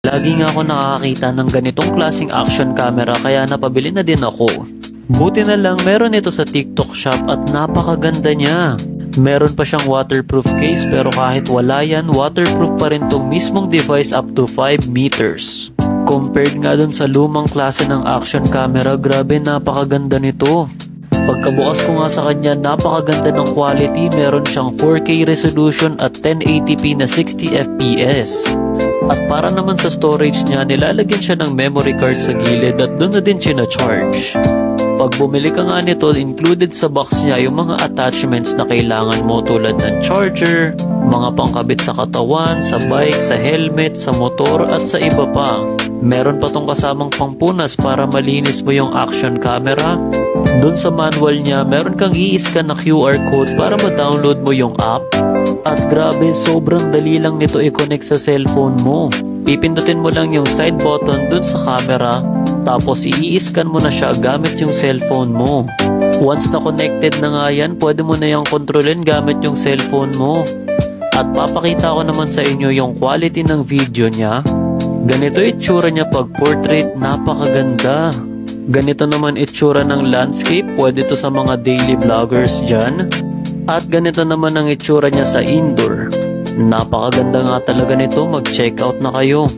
Lagi nga ako nakakakita ng ganitong klaseng action camera kaya napabili na din ako. Buti na lang meron ito sa TikTok shop at napakaganda niya. Meron pa siyang waterproof case pero kahit wala yan, waterproof pa rin tong mismong device up to 5 meters. Compared nga dun sa lumang klase ng action camera, grabe napakaganda nito. Pagkabukas ko nga sa kanya, napakaganda ng quality. Meron siyang 4K resolution at 1080p na 60fps. At para naman sa storage niya, nilalagyan siya ng memory card sa gilid at doon na din sina-charge. Pag bumili ka nga nito, included sa box niya yung mga attachments na kailangan mo tulad ng charger, mga pangkabit sa katawan, sa bike, sa helmet, sa motor at sa iba pa. Meron pa tong kasamang pangpunas para malinis mo yung action camera. Doon sa manual niya, meron kang i-scan na QR code para ma-download mo yung app. At grabe, sobrang dali lang nito i-connect sa cellphone mo. Pipindutin mo lang yung side button dun sa camera, tapos i-scan mo na siya gamit yung cellphone mo. Once na connected na nga yan, pwede mo na yung kontrolin gamit yung cellphone mo. At papakita ko naman sa inyo yung quality ng video niya. Ganito itsura niya pag portrait, napakaganda. Ganito naman itsura ng landscape, pwede to sa mga daily vloggers dyan. At ganito naman ang itsura niya sa indoor. Napakaganda nga talaga nito, mag-check out na kayo.